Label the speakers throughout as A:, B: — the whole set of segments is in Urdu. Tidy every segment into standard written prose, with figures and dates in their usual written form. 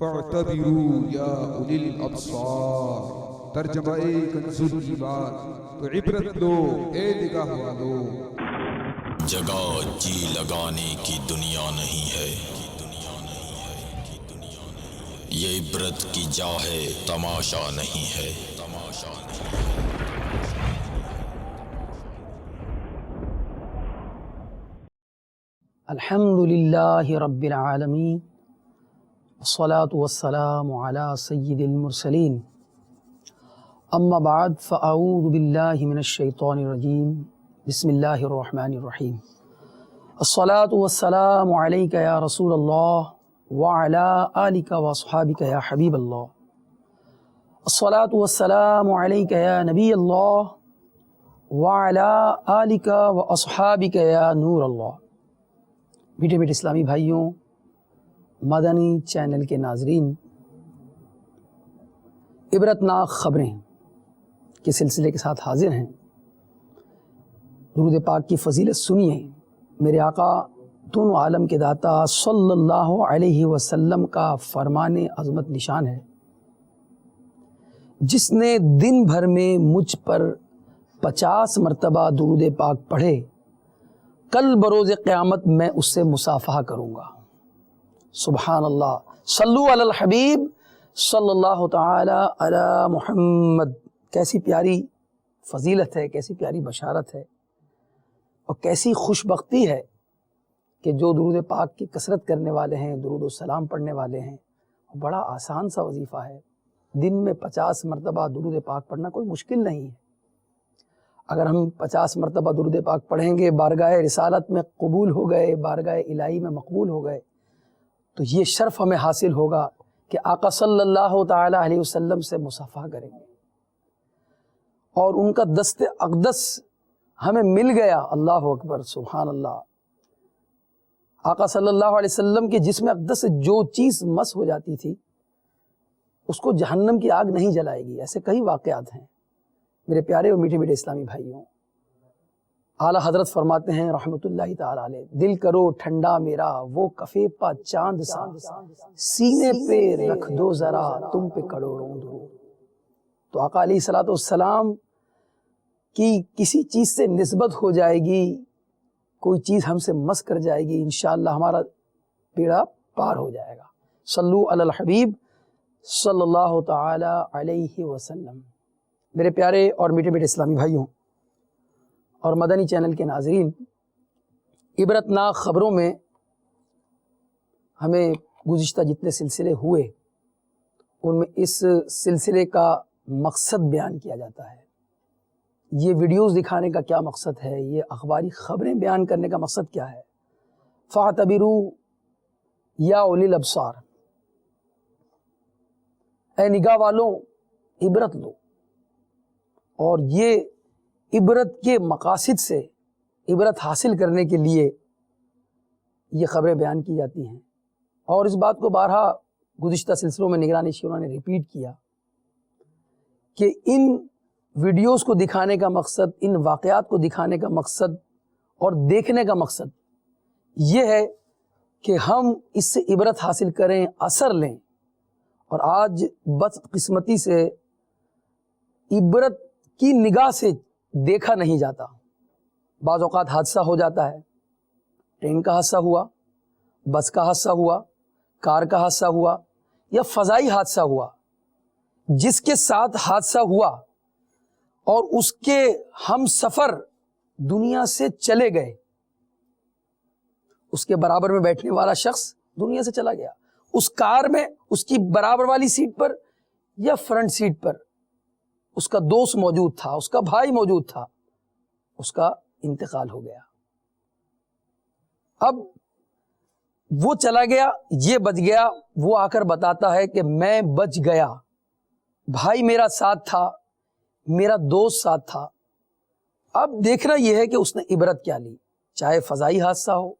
A: فاعتبروا یا اولی الابصار، ترجمہ کنز الایمان، تو عبرت لو اے نگاہ والو۔
B: جگہ جی لگانے کی دنیا نہیں ہے، یہ عبرت کی جا ہے، تماشا نہیں ہے۔
C: الحمد للہ رب العالمین، والصلاة والسلام علی سید المرسلین، اما بعد فاعوذ باللہ من الشیطان الرجیم، بسم اللہ الرحمن الرحیم۔ الصلاة والسلام علیک یا رسول اللہ وعلی آلک واصحابک یا حبیب اللہ۔ الصلاة والسلام علیک یا نبی اللہ وعلی آلک واصحابک یا نور اللہ۔ میٹھے میٹھے اسلامی بھائیوں، مدنی چینل کے ناظرین، عبرتناک خبریں کے سلسلے کے ساتھ حاضر ہیں۔ درود پاک کی فضیلت سنیے۔ میرے آقا دونوں عالم کے داتا صلی اللہ علیہ وسلم کا فرمان عظمت نشان ہے، جس نے دن بھر میں مجھ پر 50 مرتبہ درود پاک پڑھے، کل بروز قیامت میں اس سے مصافحہ کروں گا۔ سبحان اللہ، صلو علی الحبیب صلی اللہ تعالی علی محمد۔ کیسی پیاری فضیلت ہے، کیسی پیاری بشارت ہے، اور کیسی خوش بختی ہے کہ جو درود پاک کی کثرت کرنے والے ہیں، درود و سلام پڑھنے والے ہیں۔ بڑا آسان سا وظیفہ ہے، دن میں 50 مرتبہ درود پاک پڑھنا کوئی مشکل نہیں ہے۔ اگر ہم 50 مرتبہ درود پاک پڑھیں گے، بارگاہ رسالت میں قبول ہو گئے، بارگاہ الہی میں مقبول ہو گئے، تو یہ شرف ہمیں حاصل ہوگا کہ آقا صلی اللہ تعالی علیہ وسلم سے مصافحہ کریں گے، اور ان کا دست اقدس ہمیں مل گیا۔ اللہ اکبر، سبحان اللہ۔ آقا صلی اللہ علیہ وسلم کے جسم اقدس سے جو چیز مس ہو جاتی تھی، اس کو جہنم کی آگ نہیں جلائے گی۔ ایسے کئی واقعات ہیں میرے پیارے اور میٹھے میٹھے اسلامی بھائیوں۔ اعلیٰ حضرت فرماتے ہیں رحمت اللہ تعالی علیہ، دل کرو ٹھنڈا میرا وہ کفے پا چاند سا، سینے پہ رکھ دو ذرا تم پہ کروڑوں درود۔ تو آقا علیہ الصلوۃ والسلام کی کسی چیز سے نسبت ہو جائے گی، کوئی چیز ہم سے مس کر جائے گی، انشاءاللہ ہمارا بیڑا پار ہو جائے گا۔ صلو علی الحبیب صلی اللہ تعالی علیہ وسلم۔ میرے پیارے اور میٹھے میٹھے اسلامی بھائیوں اور مدنی چینل کے ناظرین، عبرتناک خبروں میں ہمیں گزشتہ جتنے سلسلے ہوئے، ان میں اس سلسلے کا مقصد بیان کیا جاتا ہے۔ یہ ویڈیوز دکھانے کا کیا مقصد ہے، یہ اخباری خبریں بیان کرنے کا مقصد کیا ہے؟ فاعتبروا یا اولی الابصار، اے نگاہ والوں عبرت لو۔ اور یہ عبرت کے مقاصد سے عبرت حاصل کرنے کے لیے یہ خبریں بیان کی جاتی ہیں۔ اور اس بات کو بارہا گزشتہ سلسلوں میں نگرانی شورا نے ریپیٹ کیا کہ ان ویڈیوز کو دکھانے کا مقصد، ان واقعات کو دکھانے کا مقصد اور دیکھنے کا مقصد یہ ہے کہ ہم اس سے عبرت حاصل کریں، اثر لیں۔ اور آج بدقسمتی سے عبرت کی نگاہ سے دیکھا نہیں جاتا۔ بعض اوقات حادثہ ہو جاتا ہے، ٹرین کا حادثہ ہوا، بس کا حادثہ ہوا، کار کا حادثہ ہوا، یا فضائی حادثہ ہوا۔ جس کے ساتھ حادثہ ہوا اور اس کے ہم سفر دنیا سے چلے گئے، اس کے برابر میں بیٹھنے والا شخص دنیا سے چلا گیا، اس کار میں اس کی برابر والی سیٹ پر یا فرنٹ سیٹ پر اس کا دوست موجود تھا، اس کا بھائی موجود تھا، اس کا انتقال ہو گیا۔ اب وہ چلا گیا، یہ بچ گیا، وہ آ کر بتاتا ہے کہ میں بچ گیا، بھائی میرا ساتھ تھا، میرا دوست ساتھ تھا۔ اب دیکھنا یہ ہے کہ اس نے عبرت کیا لی، چاہے فضائی حادثہ ہو،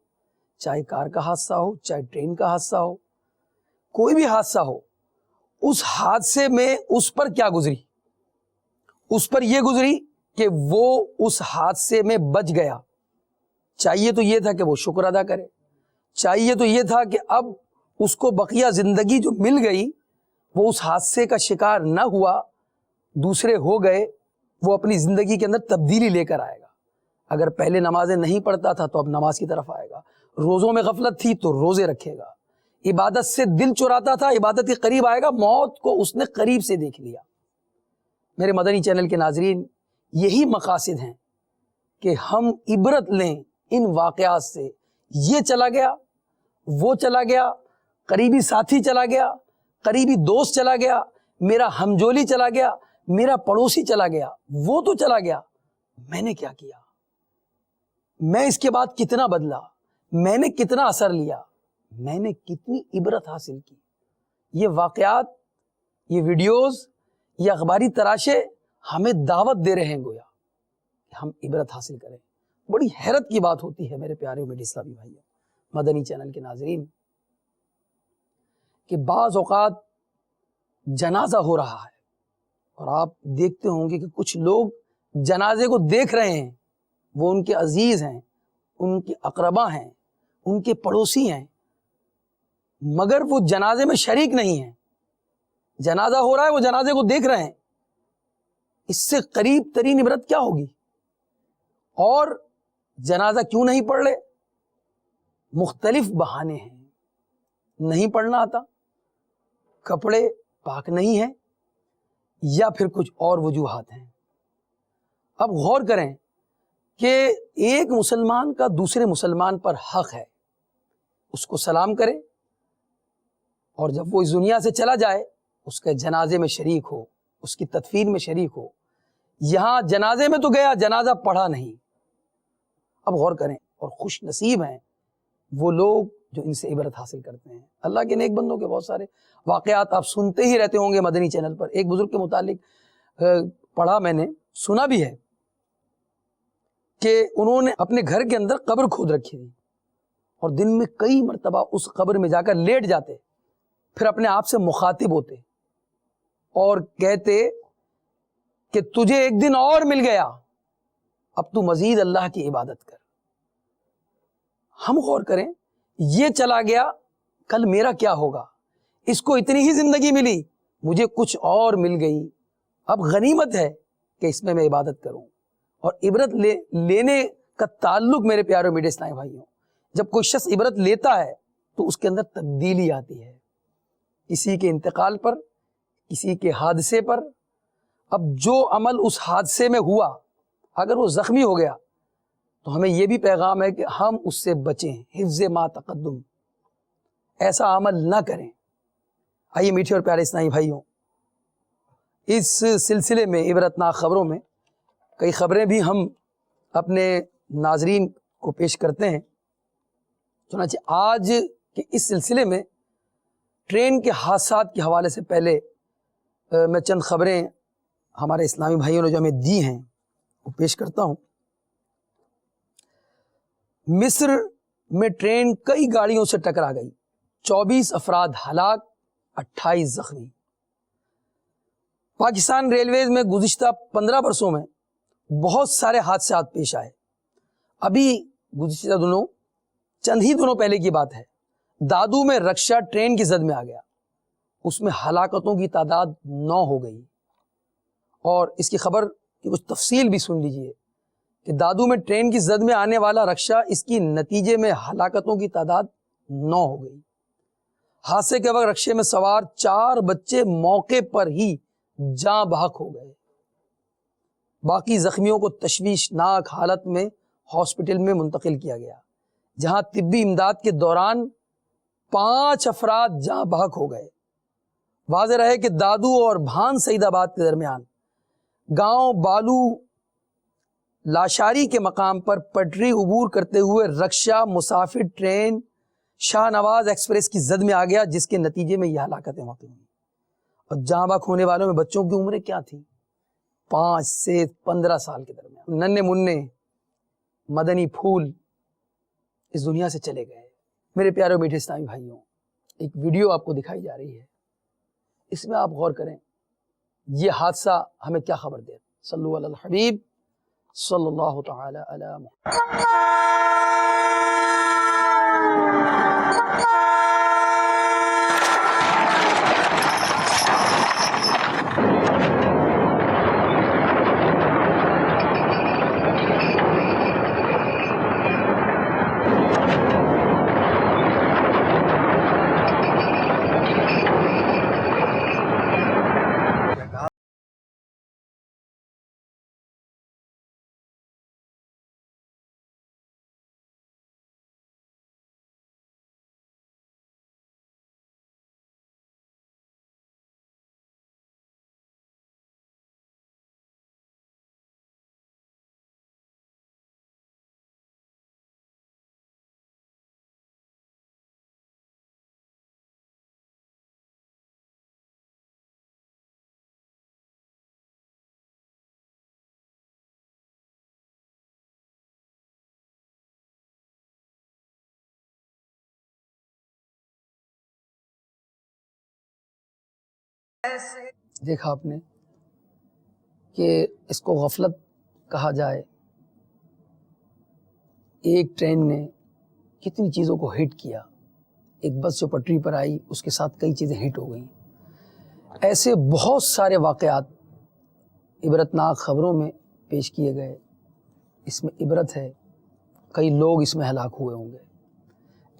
C: چاہے کار کا حادثہ ہو، چاہے ٹرین کا حادثہ ہو، کوئی بھی حادثہ ہو، اس حادثے میں اس پر کیا گزری؟ اس پر یہ گزری کہ وہ اس حادثے میں بچ گیا۔ چاہیے تو یہ تھا کہ وہ شکر ادا کرے، چاہیے تو یہ تھا کہ اب اس کو بقیہ زندگی جو مل گئی وہ اس حادثے کا شکار نہ ہوا، دوسرے ہو گئے، وہ اپنی زندگی کے اندر تبدیلی لے کر آئے گا۔ اگر پہلے نمازیں نہیں پڑھتا تھا تو اب نماز کی طرف آئے گا، روزوں میں غفلت تھی تو روزے رکھے گا، عبادت سے دل چراتا تھا عبادت کے قریب آئے گا، موت کو اس نے قریب سے دیکھ لیا۔ میرے مدنی چینل کے ناظرین، یہی مقاصد ہیں کہ ہم عبرت لیں ان واقعات سے۔ یہ چلا گیا، وہ چلا گیا، قریبی ساتھی چلا گیا، قریبی دوست چلا گیا، میرا ہمجولی چلا گیا، میرا پڑوسی چلا گیا، وہ تو چلا گیا، میں نے کیا کیا؟ میں اس کے بعد کتنا بدلا؟ میں نے کتنا اثر لیا؟ میں نے کتنی عبرت حاصل کی؟ یہ واقعات، یہ ویڈیوز، یہ اخباری تراشے ہمیں دعوت دے رہے ہیں گویا کہ ہم عبرت حاصل کریں۔ بڑی حیرت کی بات ہوتی ہے میرے پیارے میٹھے اسلامی بھائیوں، مدنی چینل کے ناظرین، کہ بعض اوقات جنازہ ہو رہا ہے اور آپ دیکھتے ہوں گے کہ کچھ لوگ جنازے کو دیکھ رہے ہیں، وہ ان کے عزیز ہیں، ان کے اقربا ہیں، ان کے پڑوسی ہیں، مگر وہ جنازے میں شریک نہیں ہیں۔ جنازہ ہو رہا ہے، وہ جنازے کو دیکھ رہے ہیں۔ اس سے قریب ترین عبرت کیا ہوگی؟ اور جنازہ کیوں نہیں پڑھ لے؟ مختلف بہانے ہیں، نہیں پڑھنا آتا، کپڑے پاک نہیں ہیں، یا پھر کچھ اور وجوہات ہیں۔ اب غور کریں کہ ایک مسلمان کا دوسرے مسلمان پر حق ہے، اس کو سلام کرے، اور جب وہ اس دنیا سے چلا جائے اس کے جنازے میں شریک ہو، اس کی تدفین میں شریک ہو۔ یہاں جنازے میں تو گیا، جنازہ پڑھا نہیں۔ اب غور کریں، اور خوش نصیب ہیں وہ لوگ جو ان سے عبرت حاصل کرتے ہیں۔ اللہ کے نیک بندوں کے بہت سارے واقعات آپ سنتے ہی رہتے ہوں گے مدنی چینل پر۔ ایک بزرگ کے متعلق پڑھا، میں نے سنا بھی ہے کہ انہوں نے اپنے گھر کے اندر قبر کھود رکھی تھی، اور دن میں کئی مرتبہ اس قبر میں جا کر لیٹ جاتے، پھر اپنے آپ سے مخاطب ہوتے اور کہتے کہ تجھے ایک دن اور مل گیا، اب تو مزید اللہ کی عبادت کر۔ ہم غور کریں، یہ چلا گیا، کل میرا کیا ہوگا؟ اس کو اتنی ہی زندگی ملی، مجھے کچھ اور مل گئی، اب غنیمت ہے کہ اس میں عبادت کروں۔ اور عبرت لینے کا تعلق میرے پیارے میٹھے اسلامی بھائیوں، جب کوئی شخص عبرت لیتا ہے تو اس کے اندر تبدیلی آتی ہے، کسی کے انتقال پر، کسی کے حادثے پر۔ اب جو عمل اس حادثے میں ہوا، اگر وہ زخمی ہو گیا تو ہمیں یہ بھی پیغام ہے کہ ہم اس سے بچیں، حفظ ما تقدم، ایسا عمل نہ کریں۔ آئیے میٹھے اور پیارے اسلامی بھائیوں، اس سلسلے میں عبرتناک خبروں میں کئی خبریں بھی ہم اپنے ناظرین کو پیش کرتے ہیں۔ چنانچہ آج کے اس سلسلے میں ٹرین کے حادثات کے حوالے سے پہلے میں چند خبریں ہمارے اسلامی بھائیوں نے جو ہمیں دی ہیں وہ پیش کرتا ہوں۔ مصر میں ٹرین کئی گاڑیوں سے ٹکرا گئی، 24 افراد ہلاک، 28 زخمی۔ پاکستان ریلویز میں گزشتہ 15 برسوں میں بہت سارے حادثات پیش آئے۔ ابھی گزشتہ دنوں، چند ہی دنوں پہلے کی بات ہے، دادو میں رکشہ ٹرین کی زد میں آ گیا، اس میں ہلاکتوں کی تعداد 9 ہو گئی۔ اور اس کی خبر کی کچھ تفصیل بھی سن لیجئے کہ دادو میں ٹرین کی زد میں آنے والا رکشہ، اس کی نتیجے میں ہلاکتوں کی تعداد 9 ہو گئی۔ حادثے کے وقت رکشے میں سوار 4 بچے موقع پر ہی جاں بحق ہو گئے، باقی زخمیوں کو تشویشناک حالت میں ہاسپٹل میں منتقل کیا گیا، جہاں طبی امداد کے دوران 5 افراد جاں بحق ہو گئے۔ واضح رہے کہ دادو اور بھان سعید آباد کے درمیان گاؤں بالو لاشاری کے مقام پر پٹری عبور کرتے ہوئے رکشہ مسافر ٹرین شاہ نواز ایکسپریس کی زد میں آ گیا، جس کے نتیجے میں یہ ہلاکتیں واقع ہوئیں۔ اور جاں بحق ہونے والوں میں بچوں کی عمریں کیا تھیں؟ 5 سے 15 سال کے درمیان، ننھے منھے مدنی پھول اس دنیا سے چلے گئے۔ میرے پیارے میٹھے اسلامی بھائیوں، ایک ویڈیو آپ کو دکھائی جا رہی ہے، اس میں آپ غور کریں یہ حادثہ ہمیں کیا خبر دے۔ صلو علی الحبیب صلی اللہ تعالی علی محمد۔ دیکھا آپ نے کہ اس کو غفلت کہا جائے. ایک ٹرین نے کتنی چیزوں کو ہٹ کیا. ایک بس جو پٹری پر آئی اس کے ساتھ کئی چیزیں ہٹ ہو گئیں. ایسے بہت سارے واقعات عبرتناک خبروں میں پیش کیے گئے. اس میں عبرت ہے. کئی لوگ اس میں ہلاک ہوئے ہوں گے.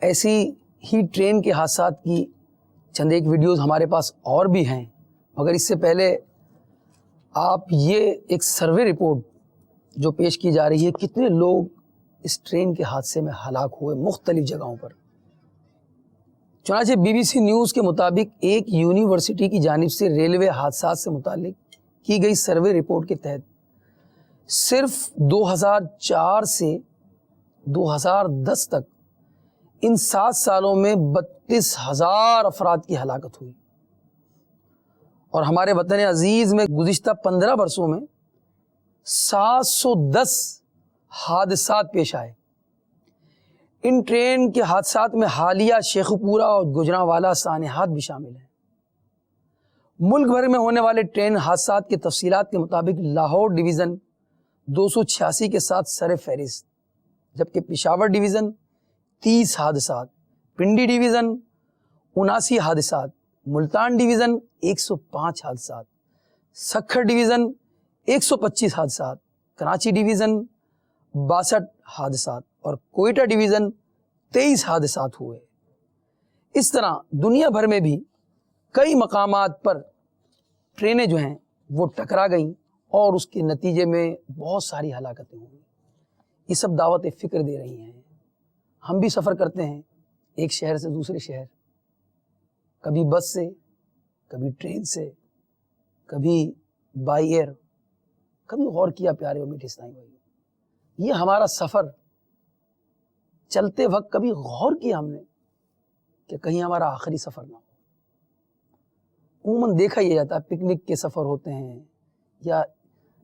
C: ایسی ہی ٹرین کے حادثات کی چند ایک ویڈیوز ہمارے پاس اور بھی ہیں، مگر اس سے پہلے آپ یہ ایک سروے رپورٹ جو پیش کی جا رہی ہے کتنے لوگ اس ٹرین کے حادثے میں ہلاک ہوئے مختلف جگہوں پر. چنانچہ BBC نیوز کے مطابق ایک یونیورسٹی کی جانب سے ریلوے حادثات سے متعلق کی گئی سروے رپورٹ کے تحت صرف 2004 سے 2010 تک ان 7 سالوں میں 32,000 افراد کی ہلاکت ہوئی. اور ہمارے وطن عزیز میں گزشتہ 15 برسوں میں 710 حادثات پیش آئے. ان ٹرین کے حادثات میں حالیہ شیخوپورہ اور گوجرانوالہ سانحات بھی شامل ہیں. ملک بھر میں ہونے والے ٹرین حادثات کی تفصیلات کے مطابق لاہور ڈویژن 286 کے ساتھ سر فہرست، جبکہ پشاور ڈویژن 30 حادثات، پنڈی ڈویژن 79 حادثات، ملتان ڈویژن 105 حادثات، سکھر ڈویژن 125 حادثات، کراچی ڈویژن 62 حادثات اور کوئٹہ ڈویژن 23 حادثات ہوئے. اس طرح دنیا بھر میں بھی کئی مقامات پر ٹرینیں جو ہیں وہ ٹکرا گئیں اور اس کے نتیجے میں بہت ساری ہلاکتیں ہوئیں. یہ سب دعوت فکر دے رہی ہیں. ہم بھی سفر کرتے ہیں ایک شہر سے دوسرے شہر، کبھی بس سے، کبھی ٹرین سے، کبھی بائی ایئر. کبھی غور کیا پیارے اور میٹھے اسلامی بھائیوں، یہ ہمارا سفر چلتے وقت کبھی غور کیا ہم نے کہ کہیں ہمارا آخری سفر نہ ہو؟ عموماً دیکھا یہ جاتا ہے پکنک کے سفر ہوتے ہیں یا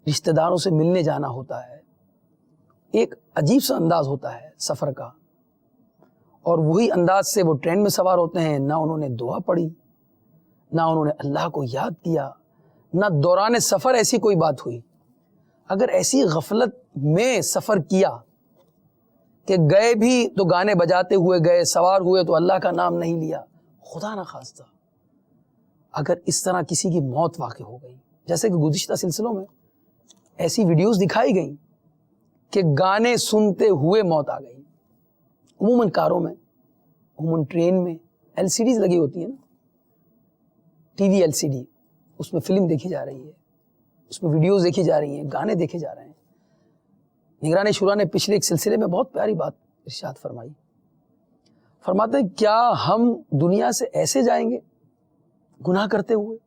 C: رشتہ داروں سے ملنے جانا ہوتا ہے، ایک عجیب سا انداز ہوتا ہے سفر کا، اور وہی انداز سے وہ ٹرین میں سوار ہوتے ہیں. نہ انہوں نے دعا پڑھی، نہ انہوں نے اللہ کو یاد کیا، نہ دوران سفر ایسی کوئی بات ہوئی. اگر ایسی غفلت میں سفر کیا کہ گئے بھی تو گانے بجاتے ہوئے گئے، سوار ہوئے تو اللہ کا نام نہیں لیا، خدا نہ خواستہ اگر اس طرح کسی کی موت واقع ہو گئی، جیسے کہ گزشتہ سلسلوں میں ایسی ویڈیوز دکھائی گئیں کہ گانے سنتے ہوئے موت آ گئی. عموماً کاروں میں، عموماً ٹرین میں LCDs لگی ہوتی ہیں نا، TV LCD، اس میں فلم دیکھی جا رہی ہے، اس میں ویڈیوز دیکھی جا رہی ہیں، گانے دیکھے جا رہے ہیں. نگران شورا نے پچھلے ایک سلسلے میں بہت پیاری بات ارشاد فرمائی. فرماتے ہیں کیا ہم دنیا سے ایسے جائیں گے گناہ کرتے ہوئے؟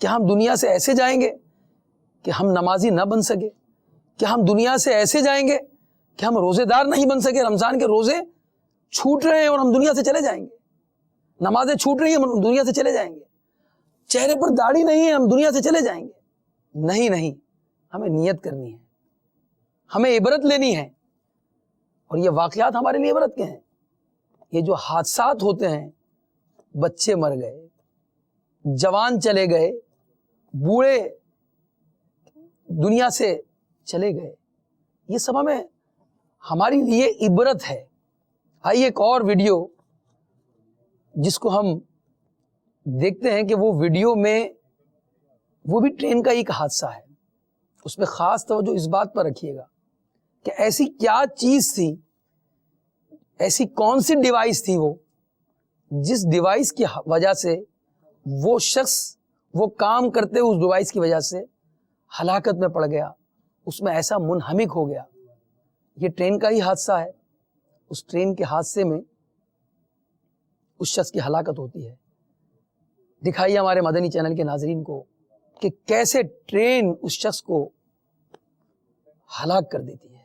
C: کیا ہم دنیا سے ایسے جائیں گے کہ ہم نمازی نہ بن سکے؟ کیا ہم دنیا سے ایسے جائیں گے کہ ہم روزے دار نہیں بن سکے؟ رمضان کے روزے چھوٹ رہے ہیں اور ہم دنیا سے چلے جائیں گے. نمازیں چھوٹ رہی ہیں، ہم دنیا سے چلے جائیں گے. چہرے پر داڑھی نہیں ہے، ہم دنیا سے چلے جائیں گے. نہیں، ہمیں نیت کرنی ہے، ہمیں عبرت لینی ہے. اور یہ واقعات ہمارے لیے عبرت کے ہیں. یہ جو حادثات ہوتے ہیں، بچے مر گئے، جوان چلے گئے، بوڑھے دنیا سے چلے گئے، یہ سب ہمارے لیے عبرت ہے. آئیے ایک اور ویڈیو جس کو ہم دیکھتے ہیں کہ وہ ویڈیو میں وہ بھی ٹرین کا ایک حادثہ ہے. اس میں خاص توجہ اس بات پر رکھیے گا کہ ایسی کیا چیز تھی، ایسی کون سی ڈیوائس تھی وہ، جس ڈیوائس کی وجہ سے وہ شخص وہ کام کرتے اس ڈیوائس کی وجہ سے ہلاکت میں پڑ گیا، اس میں ایسا منہمک ہو گیا. یہ ٹرین کا ہی حادثہ ہے. اس ٹرین کے حادثے میں اس شخص کی ہلاکت ہوتی ہے. دکھائیے ہمارے مدنی چینل کے ناظرین کو کہ کیسے ٹرین اس شخص کو ہلاک کر دیتی ہے.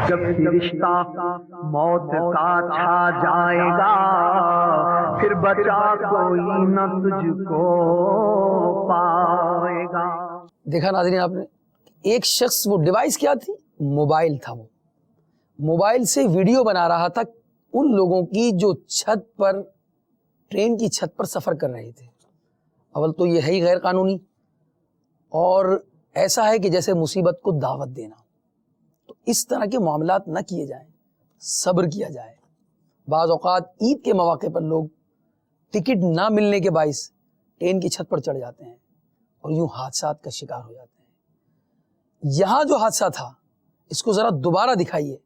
D: جب رشتہ موت کا چھا جائے گا، پھر بچا کوئی نہ تجھ کو پائے گا.
C: دیکھا ناظرین آپ نے، ایک شخص، وہ ڈیوائس کیا تھی؟ موبائل تھا. موبائل سے ویڈیو بنا رہا تھا ان لوگوں کی جو چھت پر، ٹرین کی چھت پر سفر کر رہے تھے۔ اول تو یہ ہے ہی غیر قانونی، اور ایسا ہے کہ جیسے مصیبت کو دعوت دینا۔ تو اس طرح کے معاملات نہ کیے جائیں، صبر کیا جائے۔ بعض اوقات عید کے مواقع پر لوگ ٹکٹ نہ ملنے کے باعث ٹرین کی چھت پر چڑھ جاتے ہیں اور یوں حادثات کا شکار ہو جاتے ہیں۔ یہاں جو حادثہ تھا اس کو ذرا دوبارہ دکھائیے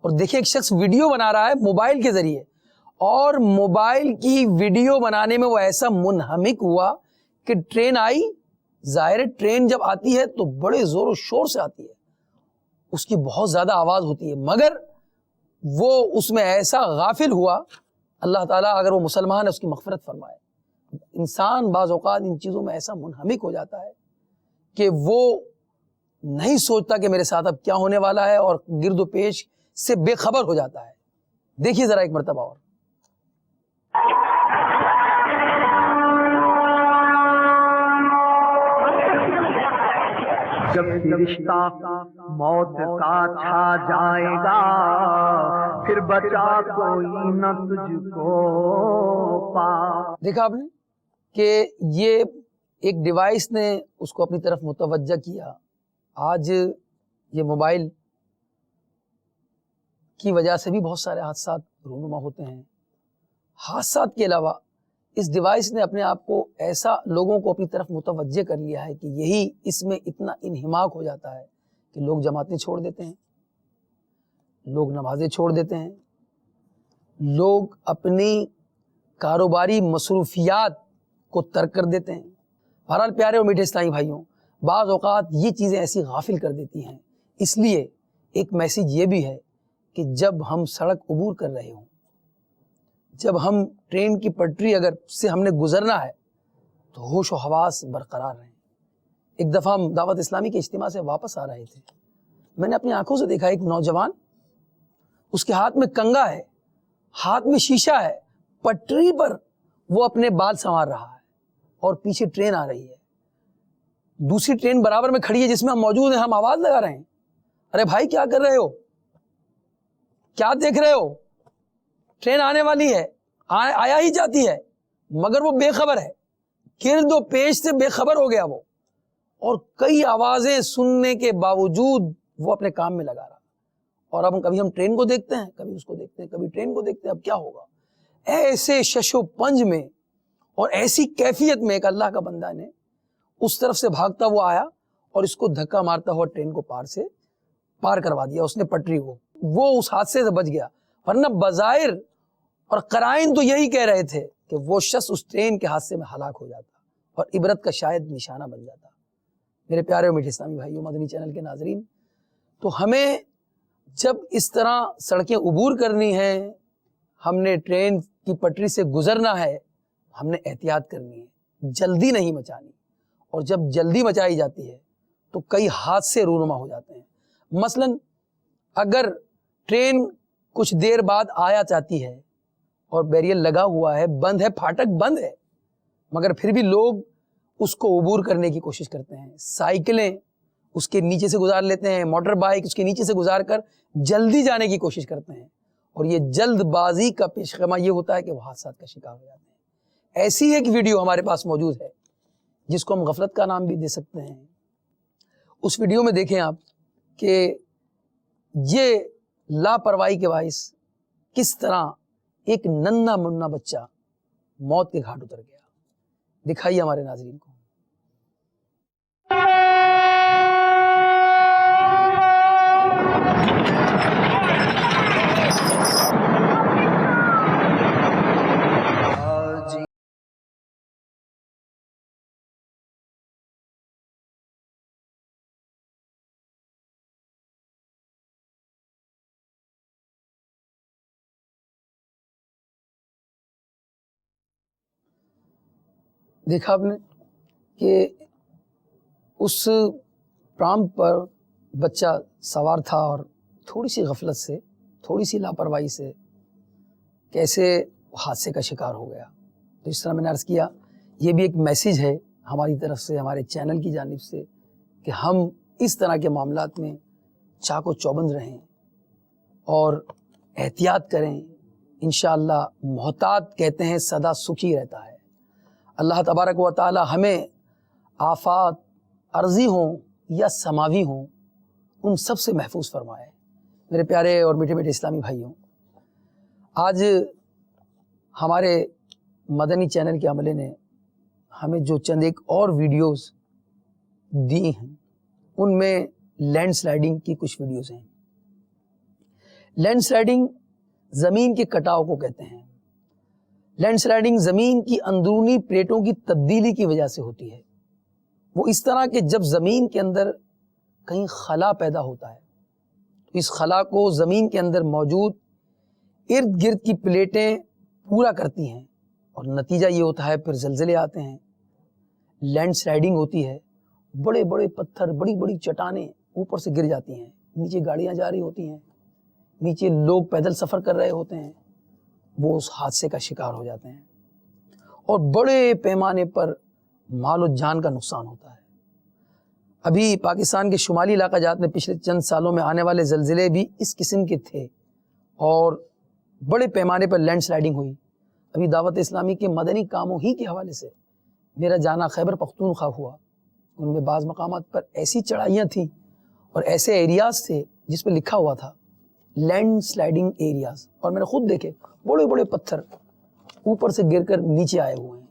C: اور دیکھیں، ایک شخص ویڈیو بنا رہا ہے موبائل کے ذریعے، اور موبائل کی ویڈیو بنانے میں وہ ایسا منہمک ہوا کہ ٹرین آئی۔ ظاہر ہے ٹرین جب آتی ہے تو بڑے زور و شور سے آتی ہے، اس کی بہت زیادہ آواز ہوتی ہے، مگر وہ اس میں ایسا غافل ہوا، اللہ تعالیٰ اگر وہ مسلمان ہے اس کی مغفرت فرمائے۔ انسان بعض اوقات ان چیزوں میں ایسا منہمک ہو جاتا ہے کہ وہ نہیں سوچتا کہ میرے ساتھ اب کیا ہونے والا ہے، اور گرد و پیش سے بے خبر ہو جاتا ہے۔ دیکھیے ذرا ایک مرتبہ اور۔
D: جب رشتہ موت کا چھا جائے گا، پھر بچا کوئی نہ تجھ کو پا۔
C: دیکھا آپ نے کہ یہ ایک ڈیوائس نے اس کو اپنی طرف متوجہ کیا۔ آج یہ موبائل کی وجہ سے بھی بہت سارے حادثات رونما ہوتے ہیں۔ حادثات کے علاوہ اس ڈیوائس نے اپنے آپ کو ایسا لوگوں کو اپنی طرف متوجہ کر لیا ہے کہ یہی اس میں اتنا انہماک ہو جاتا ہے کہ لوگ جماعتیں چھوڑ دیتے ہیں، لوگ نمازیں چھوڑ دیتے ہیں، لوگ اپنی کاروباری مصروفیات کو ترک کر دیتے ہیں۔ بہرحال پیارے اور میٹھے اسلامی بھائیوں، بعض اوقات یہ چیزیں ایسی غافل کر دیتی ہیں، اس لیے ایک میسیج یہ بھی ہے کہ جب ہم سڑک عبور کر رہے ہوں، جب ہم ٹرین کی پٹری اگر سے ہم نے گزرنا ہے تو ہوش و حواس برقرار رہیں۔ ایک دفعہ ہم دعوت اسلامی کے اجتماع سے واپس آ رہے تھے، میں نے اپنی آنکھوں سے دیکھا ایک نوجوان، اس کے ہاتھ میں کنگا ہے، ہاتھ میں شیشہ ہے، پٹری پر وہ اپنے بال سنوار رہا ہے، اور پیچھے ٹرین آ رہی ہے، دوسری ٹرین برابر میں کھڑی ہے جس میں ہم موجود ہیں، ہم آواز لگا رہے ہیں، ارے بھائی کیا کر رہے ہو، کیا دیکھ رہے ہو، ٹرین آنے والی ہے، آیا ہی جاتی ہے، مگر وہ بے خبر ہے، گرد و پیش سے بے خبر ہو گیا وہ، اور کئی آوازیں سننے کے باوجود وہ اپنے کام میں لگا رہا۔ اور اب کبھی ہم ٹرین کو دیکھتے ہیں، کبھی اس کو دیکھتے ہیں، کبھی ٹرین کو دیکھتے ہیں، اب کیا ہوگا؟ ایسے شش و پنج میں اور ایسی کیفیت میں ایک اللہ کا بندہ نے اس طرف سے بھاگتا ہوا آیا اور اس کو دھکا مارتا ہوا ٹرین کو پار کروا دیا اس نے پٹری کو، وہ اس حادثے سے بچ گیا، ورنہ بظاہر اور قرائن تو یہی کہہ رہے تھے کہ وہ شخص اس ٹرین کے حادثے میں ہلاک ہو جاتا اور عبرت کا شاید نشانہ بن جاتا۔ میرے پیارے اور میٹھے اسلامی بھائیوں، مدنی چینل کے ناظرین، تو ہمیں جب اس طرح سڑکیں عبور کرنی ہیں، ہم نے ٹرین کی پٹری سے گزرنا ہے، ہم نے احتیاط کرنی ہے، جلدی نہیں مچانی، اور جب جلدی مچائی جاتی ہے تو کئی حادثے رونما ہو جاتے ہیں۔ مثلا اگر ٹرین کچھ دیر بعد آیا جاتی ہے اور بیریئر لگا ہوا ہے، بند ہے، پھاٹک بند ہے، مگر پھر بھی لوگ اس کو عبور کرنے کی کوشش کرتے ہیں، سائیکلیں اس کے نیچے سے گزار لیتے ہیں، موٹر بائک اس کے نیچے سے گزار کر جلدی جانے کی کوشش کرتے ہیں، اور یہ جلد بازی کا پیش خیمہ یہ ہوتا ہے کہ وہ حادثات کا شکار ہو جاتے ہیں۔ ایسی ایک ویڈیو ہمارے پاس موجود ہے جس کو ہم غفلت کا نام بھی دے سکتے ہیں۔ اس ویڈیو میں دیکھیں آپ کہ یہ لاپرواہی کے باعث کس طرح ایک ننھا مننا بچہ موت کے گھاٹ اتر گیا۔ دکھائیے ہمارے ناظرین کو۔ دیکھا آپ نے کہ اس پرام پر بچہ سوار تھا اور تھوڑی سی غفلت سے، تھوڑی سی لاپرواہی سے کیسے حادثے کا شکار ہو گیا۔ تو اس طرح میں نے عرض کیا، یہ بھی ایک میسیج ہے ہماری طرف سے، ہمارے چینل کی جانب سے، کہ ہم اس طرح کے معاملات میں چاق و چوبند رہیں اور احتیاط کریں. انشاءاللہ محتاط کہتے ہیں سدا سکھی رہتا ہے. اللہ تبارک و تعالی ہمیں آفات عرضی ہوں یا سماوی ہوں ان سب سے محفوظ فرمائے. میرے پیارے اور میٹھے میٹھے اسلامی بھائیوں، آج ہمارے مدنی چینل کے عملے نے ہمیں جو چند ایک اور ویڈیوز دی ہیں ان میں لینڈ سلائیڈنگ کی کچھ ویڈیوز ہیں. لینڈ سلائیڈنگ زمین کے کٹاؤ کو کہتے ہیں. لینڈ سلائیڈنگ زمین کی اندرونی پلیٹوں کی تبدیلی کی وجہ سے ہوتی ہے. وہ اس طرح کہ جب زمین کے اندر کہیں خلا پیدا ہوتا ہے تو اس خلا کو زمین کے اندر موجود ارد گرد کی پلیٹیں پورا کرتی ہیں اور نتیجہ یہ ہوتا ہے پھر زلزلے آتے ہیں، لینڈ سلائیڈنگ ہوتی ہے. بڑے بڑے پتھر، بڑی بڑی چٹانیں اوپر سے گر جاتی ہیں، نیچے گاڑیاں جا رہی ہوتی ہیں، نیچے لوگ پیدل سفر کر رہے ہوتے ہیں، وہ اس حادثے کا شکار ہو جاتے ہیں اور بڑے پیمانے پر مال و جان کا نقصان ہوتا ہے. ابھی پاکستان کے شمالی علاقہ جات میں پچھلے چند سالوں میں آنے والے زلزلے بھی اس قسم کے تھے اور بڑے پیمانے پر لینڈ سلائیڈنگ ہوئی. ابھی دعوت اسلامی کے مدنی کاموں ہی کے حوالے سے میرا جانا خیبر پختونخوا ہوا. ان میں بعض مقامات پر ایسی چڑھائیاں تھیں اور ایسے ایریاز تھے جس پہ لکھا ہوا تھا لینڈ سلائیڈنگ ایریاز، اور میں نے خود دیکھے بڑے بڑے پتھر اوپر سے گر کر نیچے آئے ہوئے ہیں.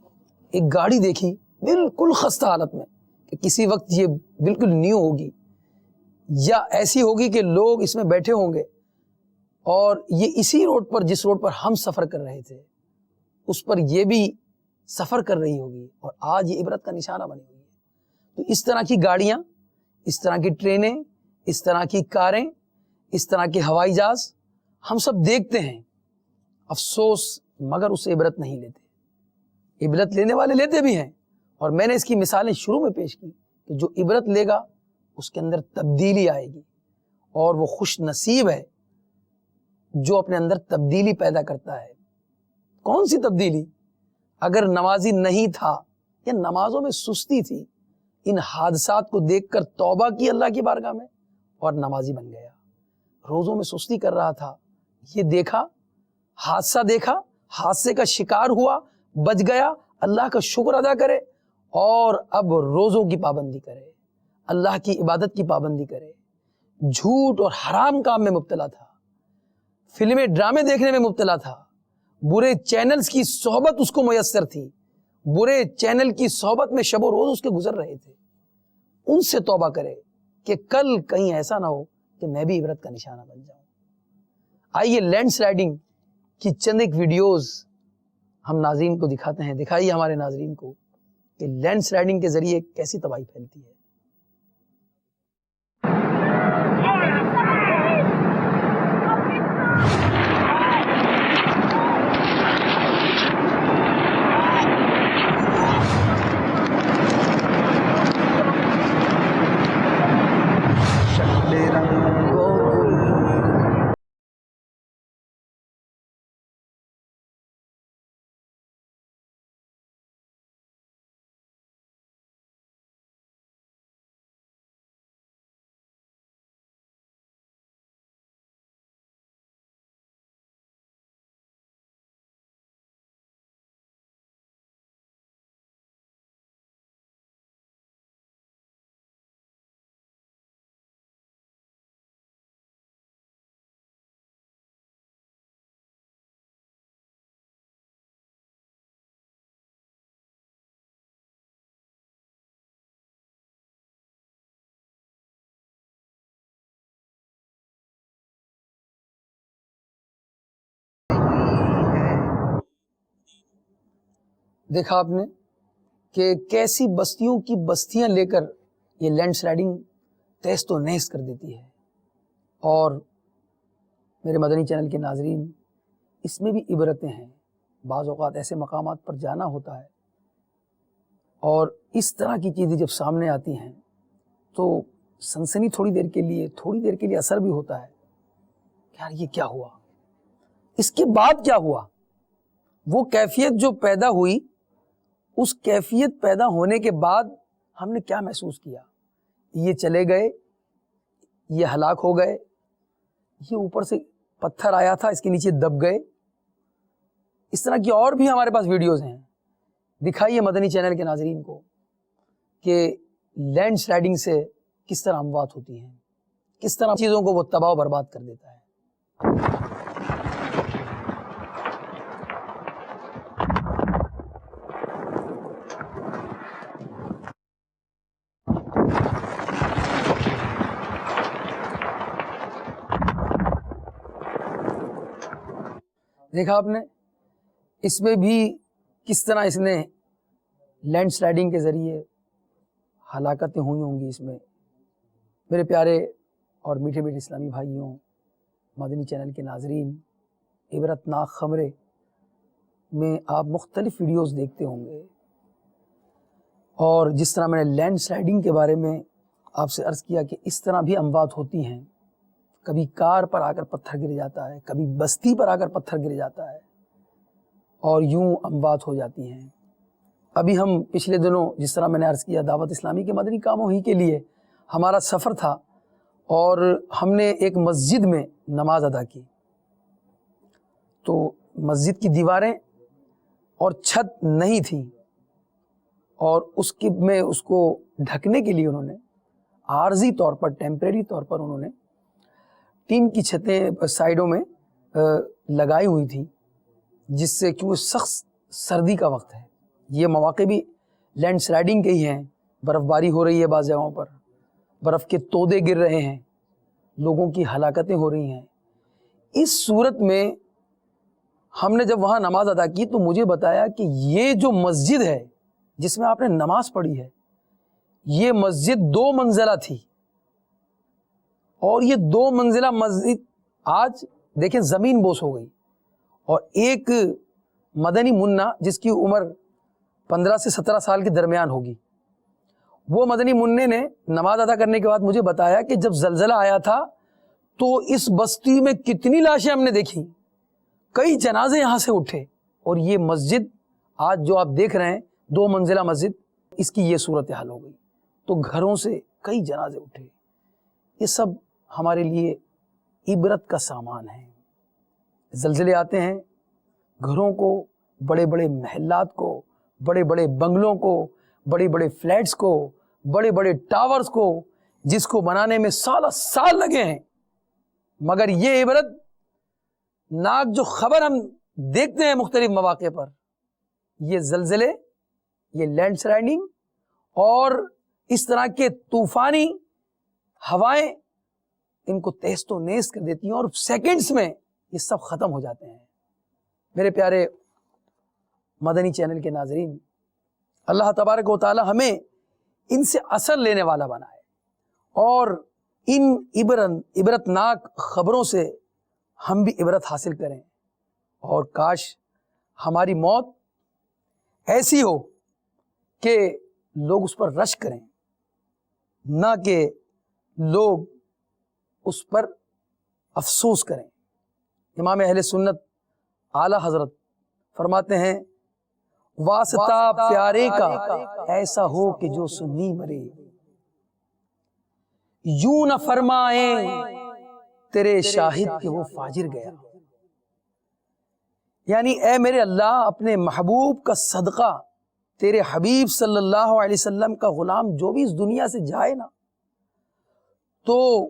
C: ایک گاڑی دیکھی بالکل خستہ حالت میں کہ کسی وقت یہ بالکل نیو ہوگی یا ایسی ہوگی کہ لوگ اس میں بیٹھے ہوں گے اور یہ اسی روڈ پر جس روڈ پر ہم سفر کر رہے تھے اس پر یہ بھی سفر کر رہی ہوگی اور آج یہ عبرت کا نشانہ بنی ہوئی ہے. تو اس طرح کی گاڑیاں، اس طرح کی ٹرینیں، اس طرح کی کاریں، اس طرح کے ہوائی جہاز ہم سب دیکھتے ہیں، افسوس مگر اس سے عبرت نہیں لیتے. عبرت لینے والے لیتے بھی ہیں اور میں نے اس کی مثالیں شروع میں پیش کی کہ جو عبرت لے گا اس کے اندر تبدیلی آئے گی اور وہ خوش نصیب ہے جو اپنے اندر تبدیلی پیدا کرتا ہے. کون سی تبدیلی؟ اگر نمازی نہیں تھا یا نمازوں میں سستی تھی، ان حادثات کو دیکھ کر توبہ کی اللہ کی بارگاہ میں اور نمازی بن گیا. روزوں میں سستی کر رہا تھا، یہ دیکھا، حادثہ دیکھا، حادثے کا شکار ہوا، بچ گیا، اللہ کا شکر ادا کرے اور اب روزوں کی پابندی کرے، اللہ کی عبادت کی پابندی کرے. جھوٹ اور حرام کام میں مبتلا تھا، فلمیں ڈرامے دیکھنے میں مبتلا تھا، برے چینلز کی صحبت اس کو میسر تھی، برے چینل کی صحبت میں شب و روز اس کے گزر رہے تھے. ان سے توبہ کرے کہ کل کہیں ایسا نہ ہو کہ میں بھی عبرت کا نشانہ بن جاؤں. آئیے لینڈ سلائیڈنگ کی چند ایک ویڈیوز ہم ناظرین کو دکھاتے ہیں. دکھائیے ہمارے ناظرین کو کہ لینڈ سلائیڈنگ کے ذریعے کیسی تباہی پھیلتی ہے. دیکھا آپ نے کہ کیسی بستیوں کی بستیاں لے کر یہ لینڈ سلائیڈنگ تیز تو نیز کر دیتی ہے. اور میرے مدنی چینل کے ناظرین، اس میں بھی عبرتیں ہیں. بعض اوقات ایسے مقامات پر جانا ہوتا ہے اور اس طرح کی چیزیں جب سامنے آتی ہیں تو سنسنی تھوڑی دیر کے لیے اثر بھی ہوتا ہے کہ یار یہ کیا ہوا. اس کے بعد کیا ہوا؟ وہ کیفیت جو پیدا ہوئی، اس کیفیت پیدا ہونے کے بعد ہم نے کیا محسوس کیا؟ یہ چلے گئے، یہ ہلاک ہو گئے، یہ اوپر سے پتھر آیا تھا اس کے نیچے دب گئے. اس طرح کی اور بھی ہمارے پاس ویڈیوز ہیں. دکھائیے مدنی چینل کے ناظرین کو کہ لینڈ سلائڈنگ سے کس طرح اموات ہوتی ہیں, کس طرح چیزوں کو وہ تباہ و برباد کر دیتا ہے. دیکھا آپ نے, اس میں بھی کس طرح اس نے لینڈ سلائڈنگ کے ذریعے ہلاکتیں ہوئی ہوں گی. اس میں میرے پیارے اور میٹھے میٹھے اسلامی بھائیوں, مدنی چینل کے ناظرین, عبرت ناک خبریں میں آپ مختلف ویڈیوز دیکھتے ہوں گے, اور جس طرح میں نے لینڈ سلائڈنگ کے بارے میں آپ سے عرض کیا کہ اس طرح بھی اموات ہوتی ہیں. کبھی کار پر آ کر پتھر گر جاتا ہے, کبھی بستی پر آ کر پتھر گر جاتا ہے, اور یوں اموات ہو جاتی ہیں. ابھی ہم پچھلے دنوں جس طرح میں نے عرض کیا دعوت اسلامی کے مدنی کاموں ہی کے لیے ہمارا سفر تھا, اور ہم نے ایک مسجد میں نماز ادا کی. تو مسجد کی دیواریں اور چھت نہیں تھیں, اور اس کو ڈھکنے کے لیے انہوں نے عارضی طور پر, ٹیمپریری طور پر انہوں نے ٹین کی چھتیں سائیڈوں میں لگائی ہوئی تھی, جس سے کیونکہ سخت سردی کا وقت ہے, یہ مواقع بھی لینڈ سلائڈنگ کے ہی ہیں. برف باری ہو رہی ہے, بعض جگہوں پر برف کے تودے گر رہے ہیں, لوگوں کی ہلاکتیں ہو رہی ہیں. اس صورت میں ہم نے جب وہاں نماز ادا کی تو مجھے بتایا کہ یہ جو مسجد ہے جس میں آپ نے نماز پڑھی ہے, یہ مسجد 2 منزلہ تھی, اور یہ 2 منزلہ مسجد آج دیکھیں زمین بوس ہو گئی. اور ایک مدنی منا جس کی عمر 15 سے 17 سال کے درمیان ہوگی, وہ مدنی منع نے نماز ادا کرنے کے بعد مجھے بتایا کہ جب زلزلہ آیا تھا تو اس بستی میں کتنی لاشیں ہم نے دیکھی, کئی جنازے یہاں سے اٹھے, اور یہ مسجد آج جو آپ دیکھ رہے ہیں 2 منزلہ مسجد, اس کی یہ صورتحال ہو گئی. تو گھروں سے کئی جنازے اٹھے. یہ سب ہمارے لیے عبرت کا سامان ہے. زلزلے آتے ہیں, گھروں کو, بڑے بڑے محلات کو, بڑے بڑے بنگلوں کو, بڑے بڑے فلیٹس کو, بڑے بڑے ٹاورز کو, جس کو بنانے میں سال لگے ہیں, مگر یہ عبرت ناک جو خبر ہم دیکھتے ہیں مختلف مواقع پر, یہ زلزلے, یہ لینڈ سلائڈنگ اور اس طرح کے طوفانی ہوائیں ان کو تہس و نیست کر دیتی ہیں, اور سیکنڈز میں یہ سب ختم ہو جاتے ہیں. میرے پیارے مدنی چینل کے ناظرین, اللہ تبارک و تعالی ہمیں ان سے اثر لینے والا بنائے, اور ان عبرتناک خبروں سے ہم بھی عبرت حاصل کریں. اور کاش ہماری موت ایسی ہو کہ لوگ اس پر رشک کریں, نہ کہ لوگ اس پر افسوس کریں. امام اہل سنت اعلیٰ حضرت فرماتے ہیں, واسطہ پیارے کا ایسا ہو کہ جو سنی مرے, یوں نہ فرمائیں تیرے شاہد کہ وہ فاجر گیا. یعنی اے میرے اللہ, اپنے محبوب کا صدقہ تیرے حبیب صلی اللہ علیہ وسلم کا غلام جو بھی اس دنیا سے جائے نا, تو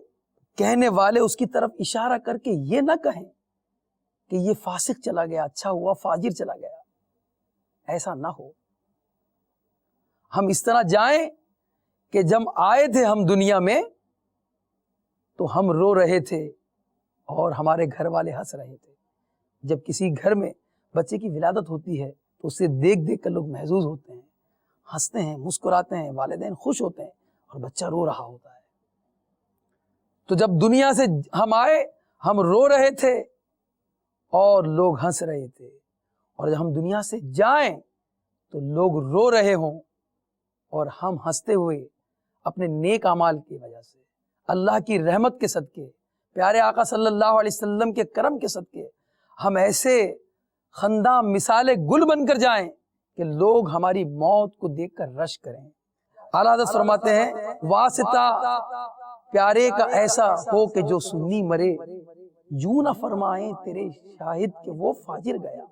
C: کہنے والے اس کی طرف اشارہ کر کے یہ نہ کہیں کہ یہ فاسق چلا گیا, اچھا ہوا فاجر چلا گیا. ایسا نہ ہو. ہم اس طرح جائیں کہ جب آئے تھے ہم دنیا میں تو ہم رو رہے تھے اور ہمارے گھر والے ہنس رہے تھے. جب کسی گھر میں بچے کی ولادت ہوتی ہے تو اسے دیکھ دیکھ کر لوگ محظوظ ہوتے ہیں, ہنستے ہیں, مسکراتے ہیں, والدین خوش ہوتے ہیں, اور بچہ رو رہا ہوتا ہے. تو جب دنیا سے ہم آئے ہم رو رہے تھے اور لوگ ہنس رہے تھے, اور جب ہم دنیا سے جائیں تو لوگ رو رہے ہوں اور ہم ہنستے ہوئے اپنے نیک اعمال کی وجہ سے, اللہ کی رحمت کے صدقے, پیارے آقا صلی اللہ علیہ وسلم کے کرم کے صدقے ہم ایسے خندہ مثال گل بن کر جائیں کہ لوگ ہماری موت کو دیکھ کر رشک کریں. اعلیٰ حضرت فرماتے ہیں, واسطہ پیارے کا ایسا ہو کہ جو سنی مرے, یوں نہ فرمائیں تیرے شاہد کہ وہ فاجر گیا.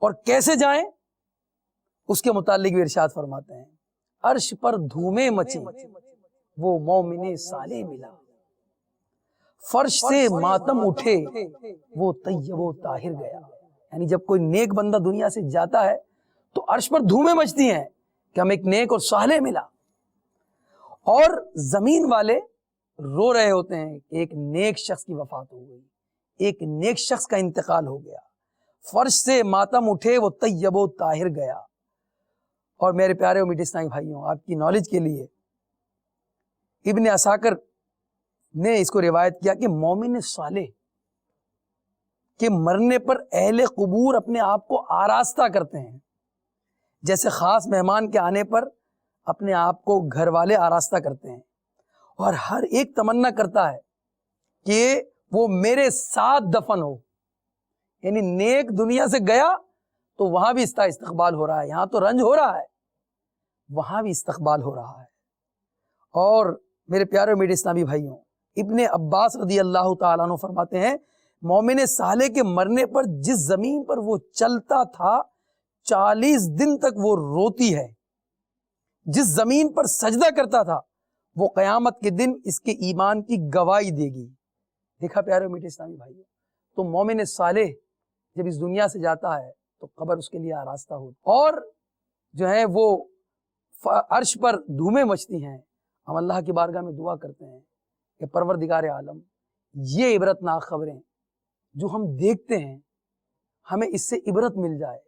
C: اور کیسے جائیں اس کے متعلق بھی ارشاد فرماتے ہیں عرش پر دھومیں مچیں وہ مومن صالح ملا, فرش سے ماتم اٹھے وہ طیب و طاہر گیا. یعنی جب کوئی نیک بندہ دنیا سے جاتا ہے تو عرش پر دھومیں مچتی ہیں کہ ہم ایک نیک اور صالح ملا, اور زمین والے رو رہے ہوتے ہیں کہ ایک نیک شخص کی وفات ہو گئی, ایک نیک شخص کا انتقال ہو گیا. فرش سے ماتم اٹھے وہ طیب و طاہر گیا. اور میرے پیارے اور میٹھے اسلامی بھائیوں, آپ کی نالج کے لیے ابن عساکر نے اس کو روایت کیا کہ مومن صالح کے مرنے پر اہل قبور اپنے آپ کو آراستہ کرتے ہیں, جیسے خاص مہمان کے آنے پر اپنے آپ کو گھر والے آراستہ کرتے ہیں, اور ہر ایک تمنا کرتا ہے کہ وہ میرے ساتھ دفن ہو. یعنی نیک دنیا سے گیا تو وہاں بھی اس کا استقبال ہو رہا ہے, یہاں تو رنج ہو رہا ہے, وہاں بھی استقبال ہو رہا ہے. اور میرے پیارے میٹھے اسلامی بھائیوں, ابن عباس رضی اللہ تعالیٰ عنہ فرماتے ہیں مومن صالح کے مرنے پر جس زمین پر وہ چلتا تھا 40 دن تک وہ روتی ہے, جس زمین پر سجدہ کرتا تھا وہ قیامت کے دن اس کے ایمان کی گواہی دے گی. دیکھا پیارے میٹھے اسلامی بھائیوں, تو مومن صالح جب اس دنیا سے جاتا ہے تو قبر اس کے لیے آراستہ ہوتی, اور جو ہے وہ عرش پر دھومیں مچتی ہیں. ہم اللہ کی بارگاہ میں دعا کرتے ہیں کہ پروردگار عالم یہ عبرتناک خبریں جو ہم دیکھتے ہیں ہمیں اس سے عبرت مل جائے,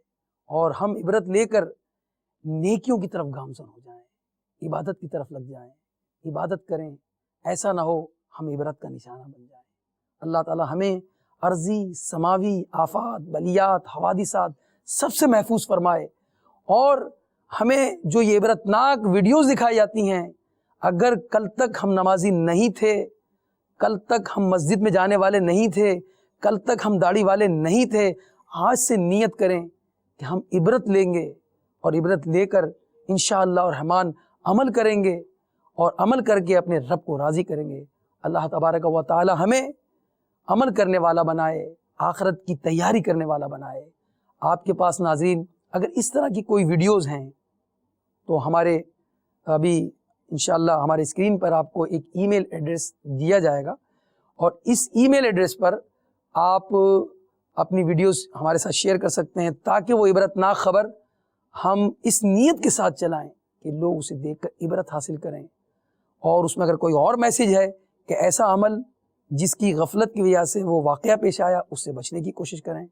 C: اور ہم عبرت لے کر نیکیوں کی طرف گامزن ہو جائیں, عبادت کی طرف لگ جائیں, عبادت کریں. ایسا نہ ہو ہم عبرت کا نشانہ بن جائیں. اللہ تعالی ہمیں عرضی سماوی آفات بلیات حوادثات سب سے محفوظ فرمائے, اور ہمیں جو یہ عبرتناک ویڈیوز دکھائی جاتی ہیں, اگر کل تک ہم نمازی نہیں تھے, کل تک ہم مسجد میں جانے والے نہیں تھے, کل تک ہم داڑھی والے نہیں تھے, آج سے نیت کریں کہ ہم عبرت لیں گے, اور عبرت لے کر انشاءاللہ الرحمن عمل کریں گے, اور عمل کر کے اپنے رب کو راضی کریں گے. اللہ تبارک و تعالی ہمیں عمل کرنے والا بنائے, آخرت کی تیاری کرنے والا بنائے. آپ کے پاس ناظرین اگر اس طرح کی کوئی ویڈیوز ہیں تو ہمارے ابھی انشاءاللہ ہمارے اسکرین پر آپ کو ایک ای میل ایڈریس دیا جائے گا, اور اس ای میل ایڈریس پر آپ اپنی ویڈیوز ہمارے ساتھ شیئر کر سکتے ہیں, تاکہ وہ عبرتناک خبر ہم اس نیت کے ساتھ چلائیں کہ لوگ اسے دیکھ کر عبرت حاصل کریں. اور اس میں اگر کوئی اور میسیج ہے کہ ایسا عمل جس کی غفلت کی وجہ سے وہ واقعہ پیش آیا, اس سے بچنے کی کوشش کریں.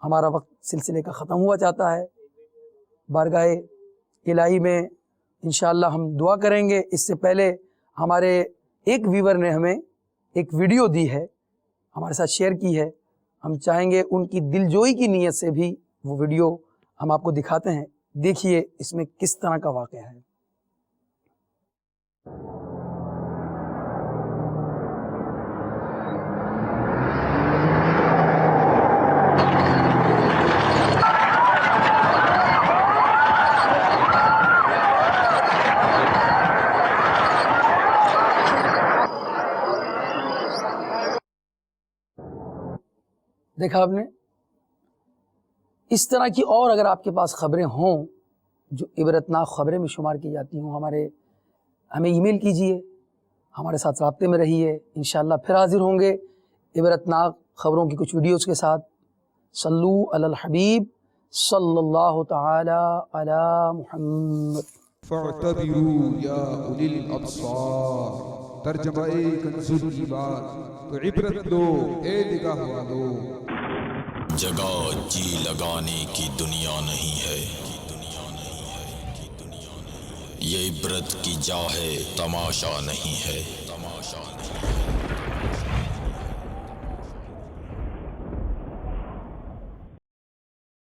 C: ہمارا وقت سلسلے کا ختم ہوا چاہتا ہے. بارگاہ الہی میں انشاءاللہ ہم دعا کریں گے. اس سے پہلے ہمارے ایک ویور نے ہمیں ایک ویڈیو دی ہے, ہمارے ساتھ شیئر کی ہے. ہم چاہیں گے ان کی دلجوئی کی نیت سے بھی وہ ویڈیو ہم آپ کو دکھاتے ہیں. دیکھیے اس میں کس طرح کا واقعہ ہے. دیکھا آپ نے, اس طرح کی اور اگر آپ کے پاس خبریں ہوں جو عبرتناک خبریں میں شمار کی جاتی ہوں, ہمیں ای میل کیجئے, ہمارے ساتھ رابطے میں رہیے. انشاءاللہ پھر حاضر ہوں گے عبرتناک خبروں کی کچھ ویڈیوز کے ساتھ. صلو علی الحبیب صلی اللہ تعالی علی محمد.
A: فاعتبروا یا اولی الابصار, ترجمہ کنز الایمان, تو عبرت لو اے نگاہ والو.
B: جگہ جی لگانے کی دنیا نہیں ہے, یہ عبرت کی جا ہے, تماشا نہیں ہے.